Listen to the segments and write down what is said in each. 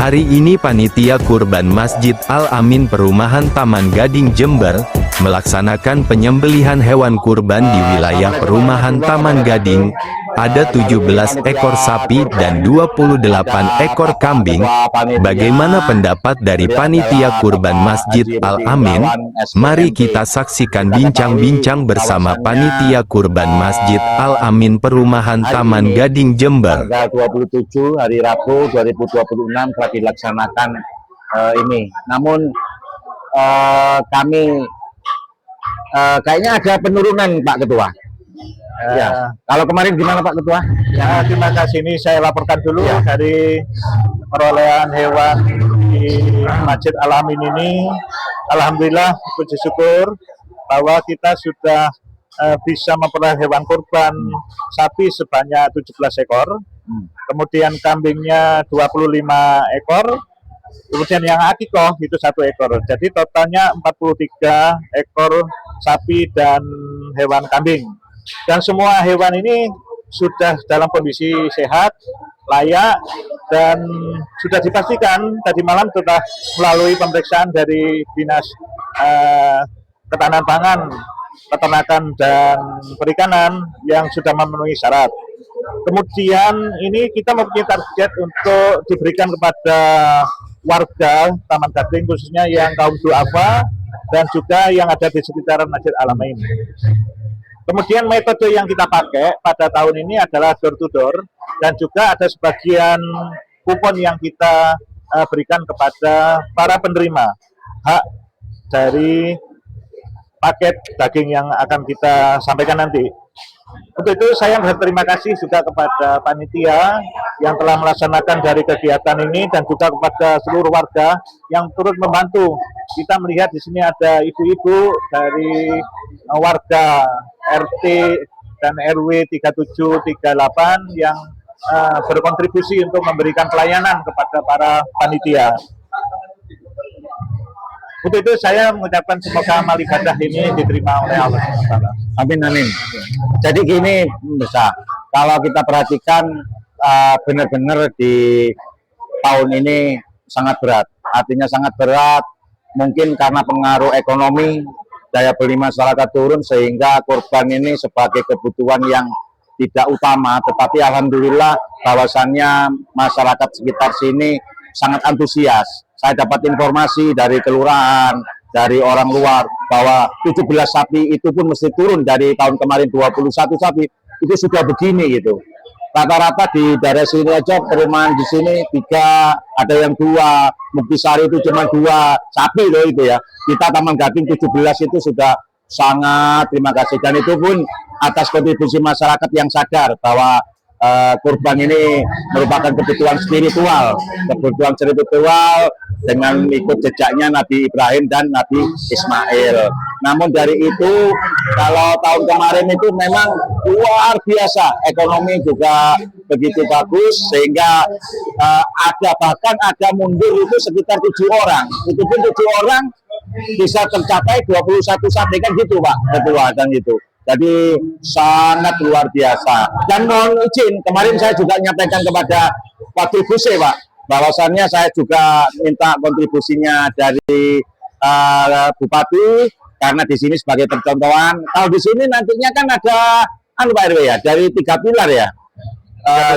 Hari ini panitia kurban Masjid Al-Amin Perumahan Taman Gading Jember melaksanakan penyembelihan hewan kurban di wilayah Perumahan Taman Gading. Ada 17 ekor sapi dan 28 ekor kambing. Bagaimana pendapat dari panitia kurban Masjid Al-Amin? Mari kita saksikan bincang-bincang bersama panitia kurban Masjid Al-Amin Perumahan Taman Gading Jember. Tanggal 27 hari Rabu 2026 telah dilaksanakan ini. Namun kami kayaknya ada penurunan Pak Ketua. Ya. Kalau kemarin gimana Pak Ketua? Ya, terima kasih. Ini saya laporkan dulu dari perolehan hewan di Masjid Al-Amin ini. Alhamdulillah, puji syukur bahwa kita sudah bisa memperoleh hewan kurban sapi sebanyak 17 ekor. Kemudian kambingnya 25 ekor. Kemudian yang akikoh itu 1 ekor. Jadi totalnya 43 ekor sapi dan hewan kambing. Dan semua hewan ini sudah dalam kondisi sehat, layak, dan sudah dipastikan tadi malam sudah melalui pemeriksaan dari Dinas Ketahanan Pangan, Peternakan, dan Perikanan yang sudah memenuhi syarat. Kemudian ini kita mempunyai target untuk diberikan kepada warga Taman Gading, khususnya yang kaum duafa dan juga yang ada di sekitaran Masjid Al-Amin. Kemudian metode yang kita pakai pada tahun ini adalah door to door, dan juga ada sebagian kupon yang kita berikan kepada para penerima hak dari paket daging yang akan kita sampaikan nanti. Untuk itu saya berterima kasih juga kepada panitia yang telah melaksanakan dari kegiatan ini, dan juga kepada seluruh warga yang turut membantu. Kita melihat di sini ada ibu-ibu dari warga RT dan RW 3738 yang berkontribusi untuk memberikan pelayanan kepada para panitia. Untuk itu saya mengucapkan semoga amal ibadah ini diterima oleh Allah. Amin amin. Jadi gini bisa, kalau kita perhatikan benar-benar di tahun ini sangat berat. Artinya sangat berat, mungkin karena pengaruh ekonomi, daya beli masyarakat turun, sehingga kurban ini sebagai kebutuhan yang tidak utama. Tetapi alhamdulillah bahwasannya masyarakat sekitar sini sangat antusias. Saya dapat informasi dari kelurahan, dari orang luar, bahwa 17 sapi itu pun mesti turun dari tahun kemarin 21 sapi, itu sudah begini gitu. Rata-rata di daerah sini aja perumahan di sini 3, ada yang 2, Muktisari itu cuma 2 sapi loh itu ya. Kita Taman Gading 17 itu sudah sangat terima kasih, dan itu pun atas kontribusi masyarakat yang sadar bahwa kurban ini merupakan kebutuhan spiritual dengan ikut jejaknya Nabi Ibrahim dan Nabi Ismail. Namun dari itu, kalau tahun kemarin itu memang luar biasa, ekonomi juga begitu bagus, sehingga bahkan ada mundur itu sekitar 7 orang. Itu pun 7 orang bisa tercapai 21 sapi kan gitu Pak Ketua, dan gitu. Jadi sangat luar biasa. Dan mohon izin, kemarin saya juga menyampaikan kepada Wakil Buse Pak, bahwasannya saya juga minta kontribusinya dari Bupati, karena di sini sebagai percontohan. Kalau di sini nantinya kan ada Pak RW ya, dari 3 pilar ya,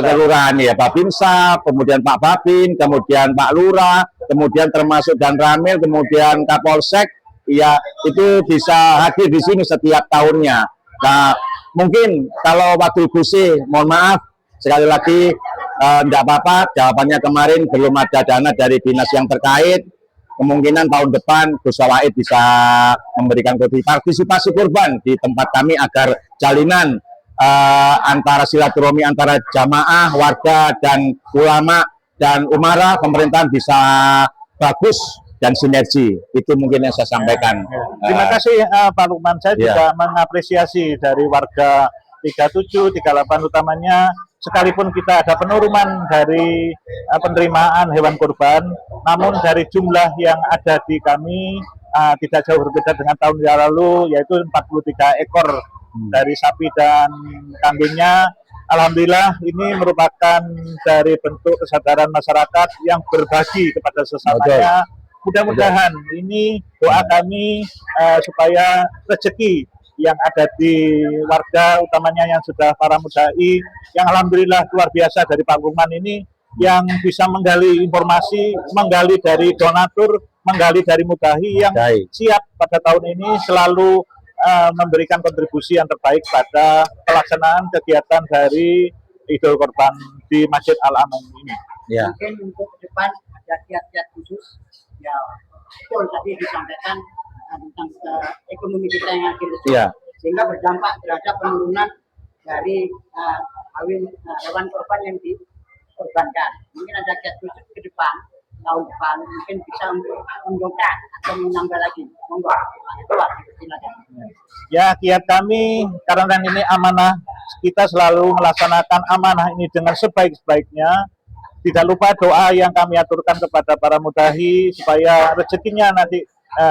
kelurahan ya, Babinsa, kemudian Pak Babin, kemudian Pak Lurah, kemudian termasuk Dan Ramil, kemudian Kapolsek, ya itu bisa hadir di sini setiap tahunnya. Nah, mungkin kalau Wakil Buse, mohon maaf sekali lagi, tidak apa-apa, jawabannya kemarin belum ada dana dari dinas yang terkait. Kemungkinan tahun depan Gus Waid bisa memberikan partisipasi kurban di tempat kami, agar jalinan antara silaturahmi antara jamaah, warga, dan ulama dan umara pemerintahan bisa bagus dan sinergi. Itu mungkin yang saya sampaikan. Terima kasih Pak Lukman. Saya juga mengapresiasi dari warga 37, 38 utamanya, sekalipun kita ada penurunan dari penerimaan hewan kurban, namun dari jumlah yang ada di kami tidak jauh berbeda dengan tahun yang lalu, yaitu 43 ekor dari sapi dan kambingnya. Alhamdulillah ini merupakan dari bentuk kesadaran masyarakat yang berbagi kepada sesamanya. Mudah-mudahan ini doa kami supaya rezeki yang ada di warga, utamanya yang sudah para mudai, yang alhamdulillah luar biasa dari Pak Lukman ini, yang bisa menggali informasi, menggali dari donatur, menggali dari mudahi yang siap pada tahun ini selalu memberikan kontribusi yang terbaik pada pelaksanaan kegiatan dari Idul Kurban di Masjid Al-Amin ini. Ya. Mungkin untuk ke depan ada kiat-kiat khusus, ya betul tadi disampaikan tentang ekonomi kita yang akhir sehingga berdampak terhadap penurunan dari hewan kurban yang dikorbankan. Mungkin ada kiat khusus ke depan, tahun depan mungkin bisa untuk mendongkrak atau menambah lagi. Monggo, itu silakan. Ya, kiat kami karena ini amanah, kita selalu melaksanakan amanah ini dengan sebaik-baiknya. Tidak lupa doa yang kami aturkan kepada para mudahi supaya rezekinya nanti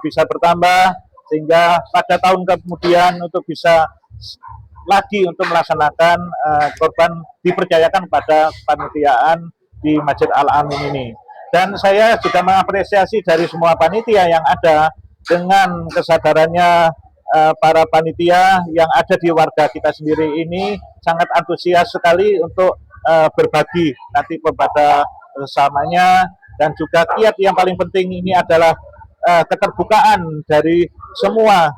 bisa bertambah sehingga pada tahun kemudian untuk bisa lagi untuk melaksanakan korban dipercayakan pada panitiaan di Masjid Al-Amin ini. Dan saya juga mengapresiasi dari semua panitia yang ada dengan kesadarannya para panitia yang ada di warga kita sendiri ini sangat antusias sekali untuk berbagi nanti kepada sesamanya. Dan juga kiat yang paling penting ini adalah keterbukaan dari semua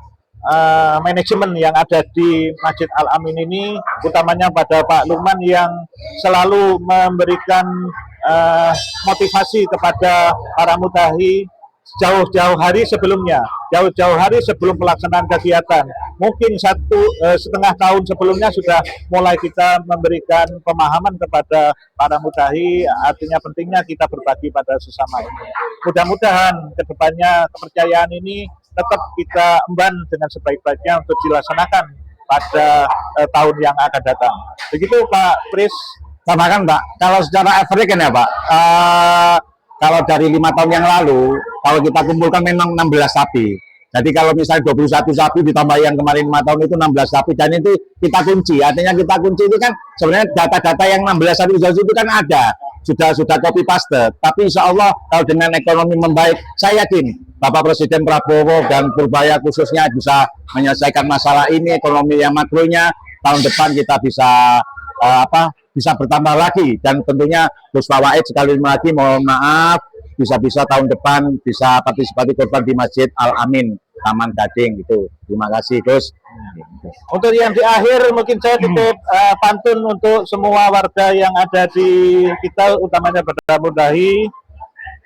manajemen yang ada di Masjid Al-Amin ini, utamanya pada Pak Lukman yang selalu memberikan motivasi kepada para mudahi jauh-jauh hari sebelumnya, jauh-jauh hari sebelum pelaksanaan kegiatan. Mungkin setengah tahun sebelumnya sudah mulai kita memberikan pemahaman kepada para mudahi, artinya pentingnya kita berbagi pada sesama ini. Mudah-mudahan kedepannya kepercayaan ini tetap kita emban dengan sebaik-baiknya untuk dilaksanakan pada tahun yang akan datang. Begitu Pak Pris. Sama kan Pak, kalau secara average kan ya Pak, kalau dari 5 tahun yang lalu, kalau kita kumpulkan memang 16 sapi. Jadi kalau misalnya 21 sapi ditambah yang kemarin 5 tahun itu 16 sapi, dan itu kita kunci. Artinya kita kunci itu kan sebenarnya data-data yang 16 sapi itu kan ada, sudah copy paste. Tapi insya Allah kalau dengan ekonomi membaik, saya yakin Bapak Presiden Prabowo dan Purbaya khususnya bisa menyelesaikan masalah ini, ekonomi yang makronya. Tahun depan kita bisa bisa bertambah lagi, dan tentunya Gus Fawaid sekali lagi mohon maaf, bisa-bisa tahun depan bisa partisipasi korban di Masjid Al-Amin Taman Gading gitu. Terima kasih Gus. Untuk yang di akhir mungkin saya titip pantun untuk semua warga yang ada di kita, utamanya pada mudahi.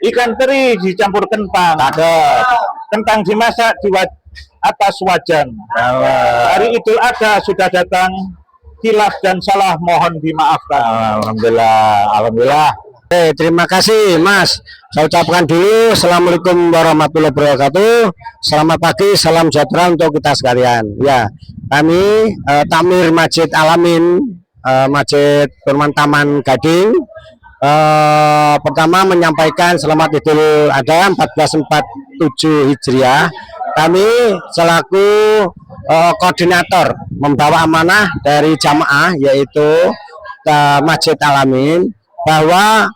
Ikan teri dicampur kentang, kentang dimasak di atas wajan. Hari Idul Adha sudah datang, khilaf dan salah mohon dimaafkan. Alhamdulillah. Terima kasih Mas. Saya ucapkan dulu Assalamualaikum warahmatullahi wabarakatuh. Selamat pagi, salam sejahtera untuk kita sekalian. Ya, kami Takmir Masjid Al-Amin, Masjid Kurban Taman Gading, pertama menyampaikan selamat Idul Adha 1447 Hijriah. Kami selaku koordinator membawa amanah dari jamaah yaitu Masjid Al-Amin, bahwa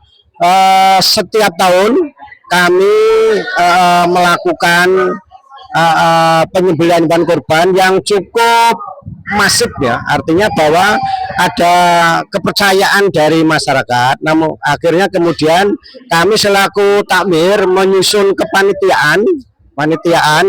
setiap tahun kami melakukan penyembelihan hewan kurban yang cukup masif ya, artinya bahwa ada kepercayaan dari masyarakat. Namun akhirnya kemudian kami selaku takmir menyusun kepanitiaan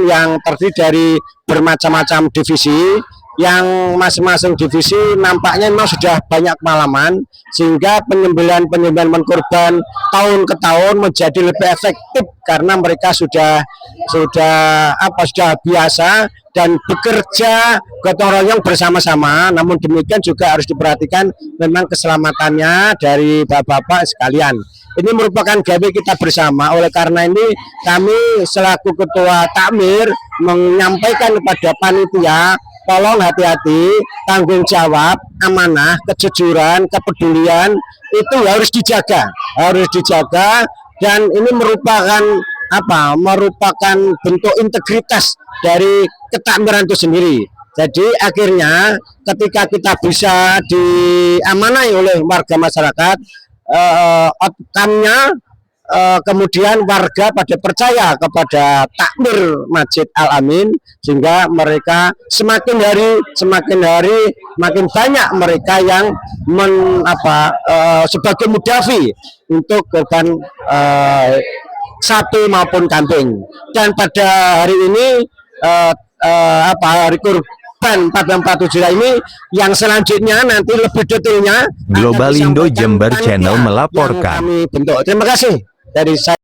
yang terdiri dari bermacam-macam divisi, yang masing-masing divisi nampaknya memang sudah banyak pengalaman, sehingga penyembelihan hewan kurban tahun ke tahun menjadi lebih efektif karena mereka sudah biasa dan bekerja gotong royong bersama-sama. Namun demikian juga harus diperhatikan memang keselamatannya dari bapak-bapak sekalian. Ini merupakan gawe kita bersama. Oleh karena ini kami selaku ketua takmir menyampaikan kepada panitia, tolong hati-hati, tanggung jawab, amanah, kejujuran, kepedulian itu harus dijaga, dan ini merupakan bentuk integritas dari ketakmiran itu sendiri. Jadi akhirnya ketika kita bisa diamanai oleh warga masyarakat, outcome-nya kemudian warga pada percaya kepada takmir Masjid Al-Amin, sehingga mereka semakin hari makin banyak mereka yang sebagai mudafi untuk korban sapi maupun kambing. Dan pada hari ini hari kurban 1447 ini yang selanjutnya nanti lebih detailnya Global akan Indo disampaikan Jember panitia Channel yang melaporkan. kami bentuk. Terima kasih dari saya.